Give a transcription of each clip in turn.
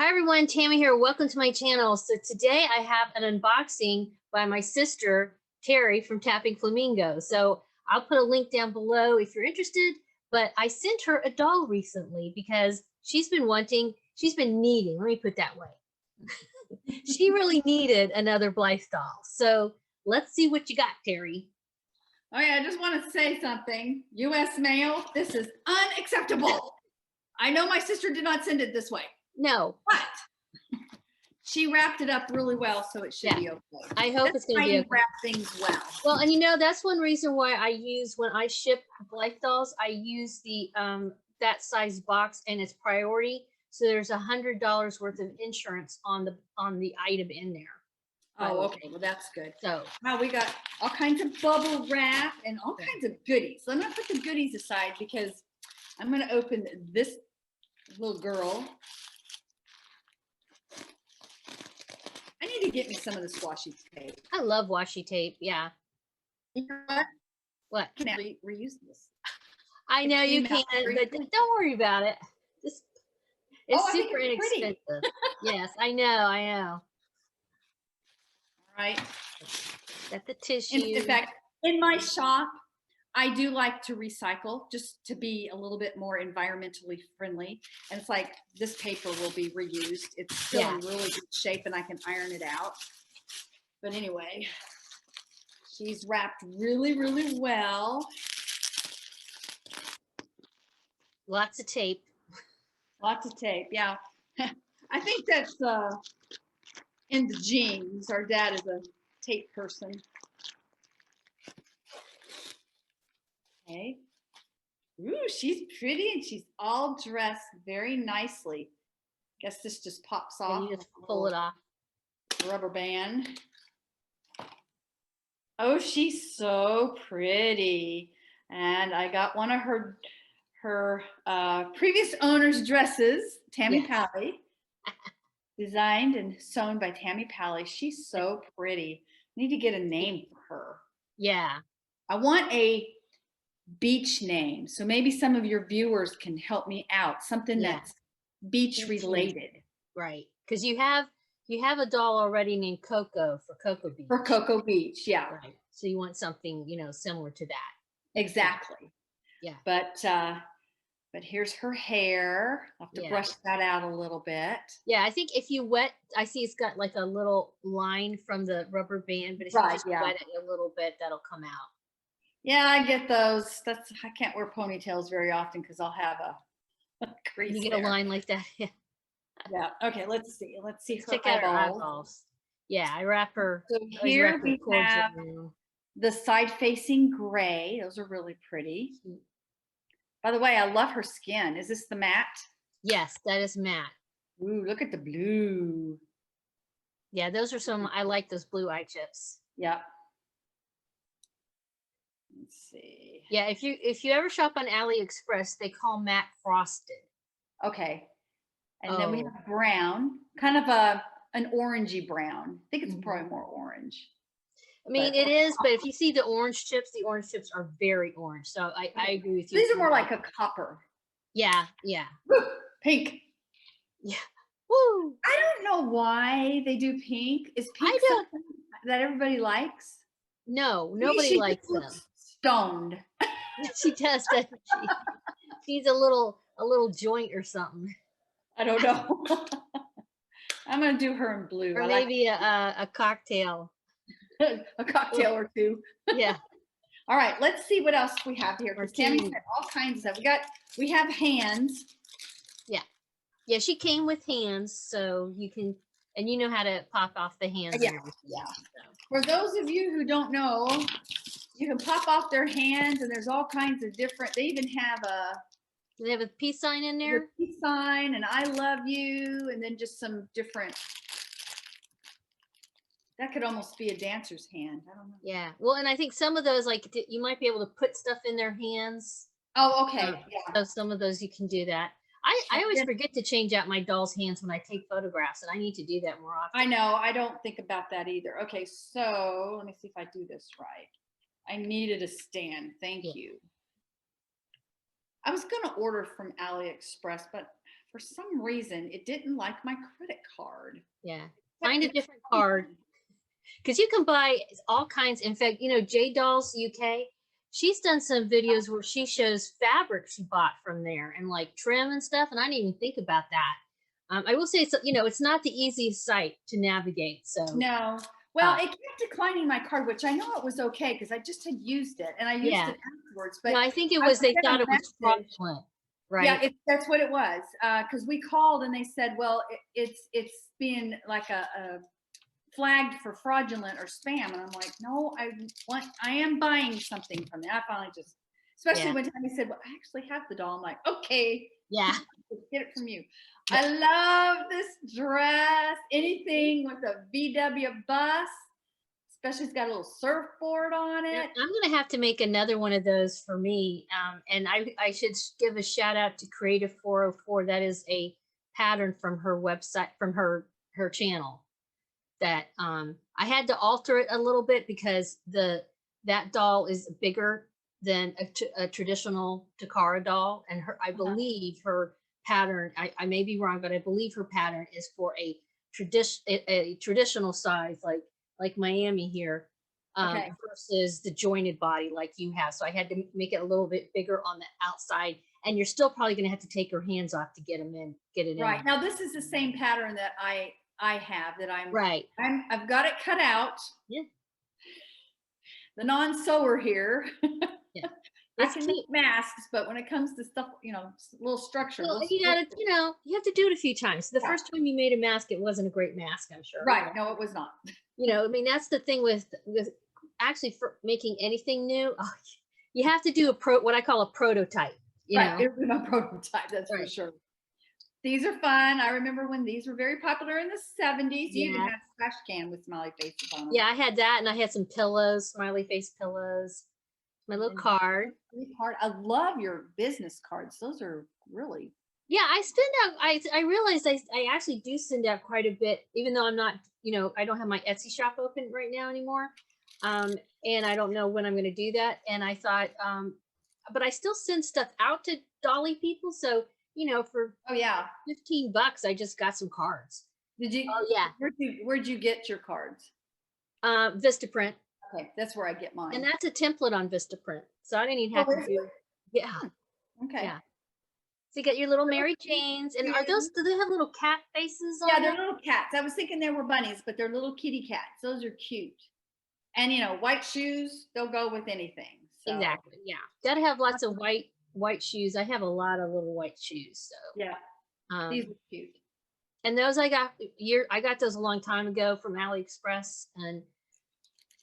Hi everyone, Tammy here. Welcome to my channel. So today I have an unboxing by my sister, Terry from Tapping Flamingo. So I'll put a link down below if you're interested, but I sent her a doll recently because she's been needing, let me put it that way. She really needed another Blythe doll. So let's see what you got, Terry. Oh yeah, I just want to say something. U.S. mail, this is unacceptable. I know my sister did not send it this way. No. But she wrapped it up really well, so it should be okay. I hope it's going to be okay. Wrap things well. Well, and you know, that's one reason why when I ship Blythe dolls, I use the that size box and it's priority. So there's $100 worth of insurance on the item in there. Oh, okay. Well, that's good. So now we got all kinds of bubble wrap and all kinds of goodies. So I'm going to put the goodies aside because I'm going to open this little girl. I need to get me some of the washi tape. I love washi tape. Yeah. You know what? What? Can I reuse this? I know you can, but don't worry about it. It's super inexpensive. Yes, I know. All right. Got the tissue. In fact, in my shop, I do like to recycle just to be a little bit more environmentally friendly. And it's like this paper will be reused. It's still in really good shape and I can iron it out. But anyway, she's wrapped really, really well. Lots of tape. Lots of tape, yeah. I think that's in the genes. Our dad is a tape person. Okay. Ooh, she's pretty and she's all dressed very nicely. Guess this just pops off. And you just pull it off. Rubber band. Oh, she's so pretty. And I got one of her previous owner's dresses, Tammy Pally. Designed and sewn by Tammy Pally. She's so pretty. I need to get a name for her. Yeah. I want a beach name. So maybe some of your viewers can help me out. Something that's beach related. Right. Because you have a doll already named Coco for Cocoa Beach. For Cocoa Beach, yeah. Right. So you want something, similar to that. Exactly. Yeah. But here's her hair. I'll have to brush that out a little bit. Yeah, I think if you wet, I see it's got like a little line from the rubber band, but if you just wet it a little bit, that'll come out. Yeah, I get those. I can't wear ponytails very often because I'll have a crease. You get a line like that. Yeah. Yeah. Okay, let's see. Let's check out her eyeballs. Yeah, I wrap her. So here we have the side-facing gray. Those are really pretty. By the way, I love her skin. Is this the matte? Yes, that is matte. Ooh, look at the blue. Yeah, those are I like those blue eye chips. Yeah. Let's see. Yeah, if you ever shop on AliExpress, they call matte frosted. Okay. And then we have brown, kind of an orangey brown. I think it's probably more orange. I mean, it is, but if you see the orange chips are very orange. So I agree with you. These are more like a copper. Yeah, yeah. Woo, pink. Yeah. Woo. I don't know why they do pink. Is pink something that everybody likes? No, nobody likes them. Stoned. She does, doesn't she? She's a little joint or something. I don't know. I'm gonna do her in blue. Or maybe a cocktail. A cocktail or two. Yeah. All right, let's see what else we have here. Because Tammy said all kinds of stuff. We have hands. Yeah. Yeah, she came with hands, so you can, and you know how to pop off the hands. Yeah. Yeah. For those of you who don't know, you can pop off their hands, and there's all kinds of different. They even have do they have a peace sign in there? Peace sign and I love you, and then just some different. That could almost be a dancer's hand. I don't know. Yeah. Well, and I think some of those, like, you might be able to put stuff in their hands. Oh, okay. Yeah. So some of those you can do that. I always forget to change out my doll's hands when I take photographs, and I need to do that more often. I know. I don't think about that either. Okay, so let me see if I do this right. I needed a stand. Thank you. I was going to order from AliExpress, but for some reason, it didn't like my credit card. Yeah. Find a different card. Because you can buy all kinds. In fact, J Dolls UK, she's done some videos where she shows fabric she bought from there and like trim and stuff. And I didn't even think about that. I will say it's not the easiest site to navigate. So No. Well, it kept declining my card, which I know it was okay because I just had used it and I used it afterwards. But no, I think it was they thought it was fraudulent, right? Yeah, that's what it was. Because we called and they said, well, it's being like a flagged for fraudulent or spam, and I'm like, no, I am buying something from it. I finally just, especially when he said, well, I actually have the doll. I'm like, okay, yeah, get it from you. I love this dress. Anything with a VW bus, especially it's got a little surfboard on it. I'm gonna have to make another one of those for me. And I should give a shout out to Creative 404. That is a pattern from her website, from her channel. That I had to alter it a little bit because that doll is bigger than a traditional Takara doll, and I believe her pattern. I may be wrong, but I believe her pattern is for a traditional size, like Miami here, versus the jointed body like you have. So I had to make it a little bit bigger on the outside, and you're still probably going to have to take her hands off to get it in. Right now, this is the same pattern that I have that I've got it cut out. Yeah. The non-sewer here. Yeah. I can make masks, but when it comes to stuff, little structure. Well, you gotta, you have to do it a few times. The first time you made a mask, it wasn't a great mask, I'm sure. Right. No, it was not. I mean, that's the thing with actually for making anything new, you have to do what I call a prototype. Right. It was my prototype, that's for sure. These are fun. I remember when these were very popular in the 70s. You even had a trash can with smiley faces on them. Yeah, I had that, and I had some pillows, smiley face pillows. My little card. I love your business cards. Those are really. Yeah, I send out. I realized I actually do send out quite a bit, even though I'm not. I don't have my Etsy shop open right now anymore, and I don't know when I'm going to do that. And I thought, but I still send stuff out to Dolly people. So for $15, I just got some cards. Did you? Oh yeah. Where'd you get your cards? Vistaprint. Okay, that's where I get mine. And that's a template on Vistaprint, so I didn't even have to do. Yeah. Okay. Yeah. So you got your little Mary Janes, and do they have little cat faces on? Yeah, they're little cats. I was thinking they were bunnies, but they're little kitty cats. Those are cute. And white shoes, they'll go with anything. So. Exactly. Yeah. Gotta have lots of white shoes. I have a lot of little white shoes. So yeah. These are cute. And those I got those a long time ago from AliExpress, and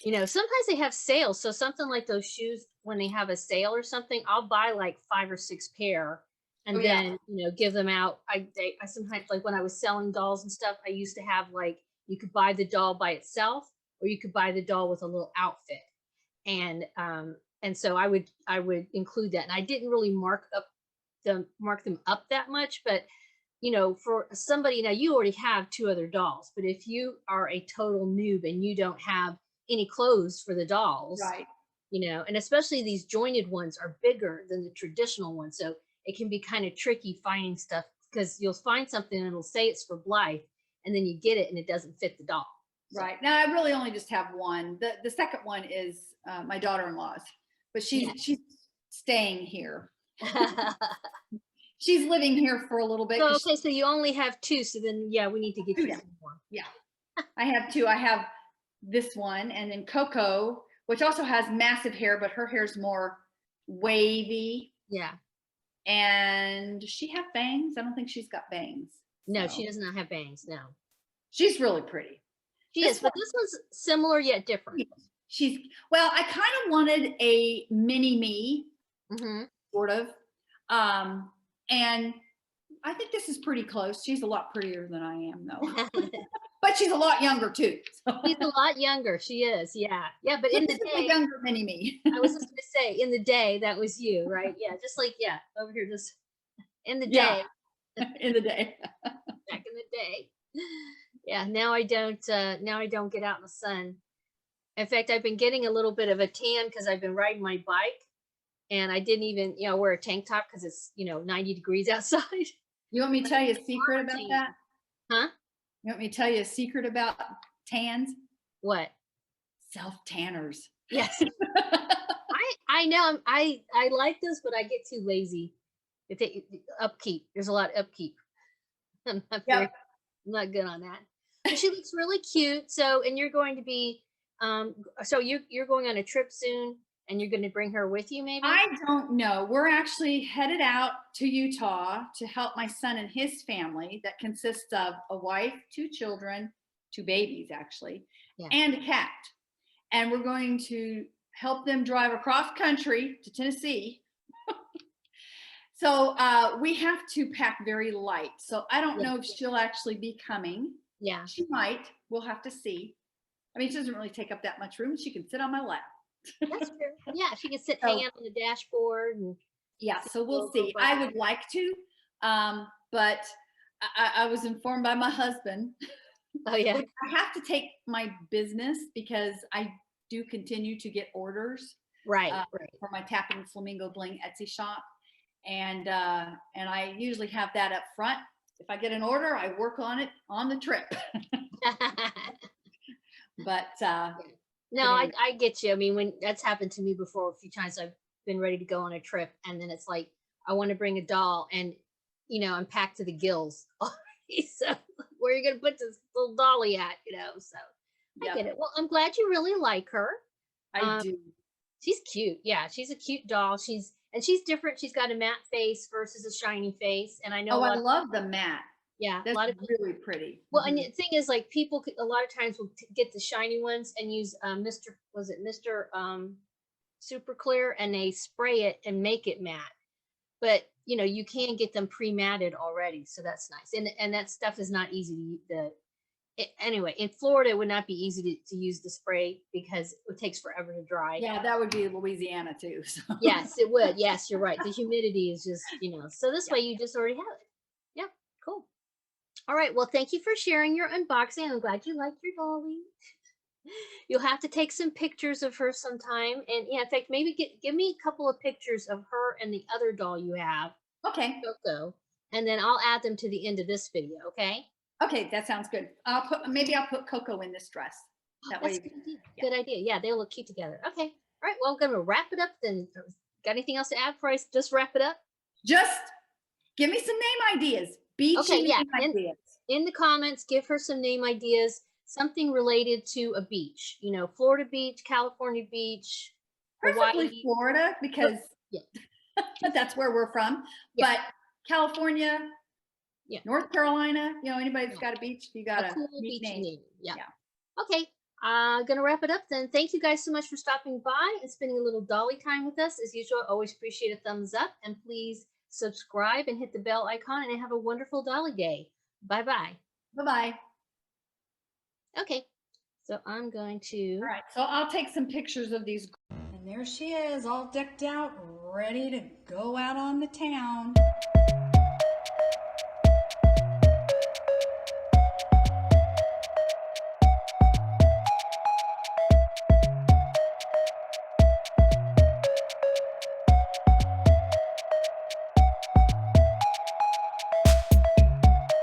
sometimes they have sales. So something like those shoes, when they have a sale or something, I'll buy like 5 or 6 pair and then, give them out. I sometimes, like when I was selling dolls and stuff, I used to have you could buy the doll by itself, or you could buy the doll with a little outfit. And so I would include that. And I didn't really mark them up that much, but for somebody, now you already have 2 other dolls, but if you are a total noob and you don't have any clothes for the dolls, right, and especially these jointed ones are bigger than the traditional ones, so it can be kind of tricky finding stuff, because you'll find something and it'll say it's for Blythe, and then you get it and it doesn't fit the doll. So. Right. Now I really only just have one. The second one is my daughter-in-law's, but she's staying here. She's living here for a little bit. So, okay, so you only have 2, so then we need to get you some more. Yeah, I have 2. I have this one, and then Coco, which also has massive hair, but her hair's more wavy. Yeah. And does she have bangs? I don't think she's got bangs. No, she does not have bangs. No. She's really pretty. She is, but this one's similar yet different. Well, I kind of wanted a mini me, sort of. And I think this is pretty close. She's a lot prettier than I am, though. But she's a lot younger too. So. She's a lot younger. She is, yeah. But in the day, younger mini me. I was just gonna say, in the day, that was you, right? Yeah, just like over here, just in the day. In the day. Back in the day. Yeah. Now I don't. Now I don't get out in the sun. In fact, I've been getting a little bit of a tan because I've been riding my bike, and I didn't even wear a tank top because it's 90 degrees outside. You want me to tell you a secret about that? Huh? You want me to tell you a secret about tans? What? Self-tanners. Yes. I know I like this, but I get too lazy. Upkeep. There's a lot of upkeep. I'm not very, Yep. I'm not good on that. But she looks really cute. So, and you're going to be, so you're going on a trip soon, and you're going to bring her with you, maybe? I don't know. We're actually headed out to Utah to help my son and his family that consists of a wife, 2 children, 2 babies actually, Yeah. and a cat. And we're going to help them drive across country to Tennessee. So we have to pack very light. So I don't know if she'll actually be coming. Yeah. She might. We'll have to see. I mean, she doesn't really take up that much room. She can sit on my lap. That's true. Yeah, she can sit hang out on the dashboard and yeah, so we'll see. I would like to, but I was informed by my husband. Oh yeah. I have to take my business because I do continue to get orders. Right. For my Tapping Flamingo Bling Etsy shop. And I usually have that up front. If I get an order, I work on it on the trip. But no, I get you. I mean, when that's happened to me before a few times, I've been ready to go on a trip, and then it's like I want to bring a doll, and I'm packed to the gills. So where are you gonna put this little dolly at? So I get it. Well, I'm glad you really like her. I do. She's cute. Yeah, she's a cute doll. She's different. She's got a matte face versus a shiny face, and I know. Oh, I love the matte. Yeah, that's a lot of really pretty. Well, and the thing is, like, people a lot of times will get the shiny ones and use Mr. Super Clear, and they spray it and make it matte. But you can get them pre-matted already, so that's nice. And that stuff is not easy to anyway, in Florida, it would not be easy to use the spray because it takes forever to dry. Yeah, that would be Louisiana too. So. Yes, it would. Yes, you're right. The humidity is just, so this way you just already have it. Yeah, cool. All right. Well, thank you for sharing your unboxing. I'm glad you liked your dolly. You'll have to take some pictures of her sometime. And yeah, in fact, maybe give me a couple of pictures of her and the other doll you have. Okay. Coco. And then I'll add them to the end of this video. Okay. Okay, that sounds good. Maybe I'll put Coco in this dress. That way, good idea. Yeah. Good idea. Yeah, they look cute together. Okay. All right. Well, I'm going to wrap it up then. Got anything else to add before I just wrap it up? Just give me some name ideas. Beachy name ideas. In the comments, give her some name ideas. Something related to a beach. Florida beach, California beach, Preferably Hawaii. Florida, because that's where we're from. Yeah. But California, North Carolina, anybody that's got a beach, you got a cool beach name. Yeah. Okay. I'm going to wrap it up then. Thank you guys so much for stopping by and spending a little dolly time with us. As usual, always appreciate a thumbs up, and please subscribe and hit the bell icon, and have a wonderful dolly day. Bye-bye. Bye-bye. Okay. So I'm going to. All right. So I'll take some pictures of these. And there she is, all decked out, ready to go out on the town.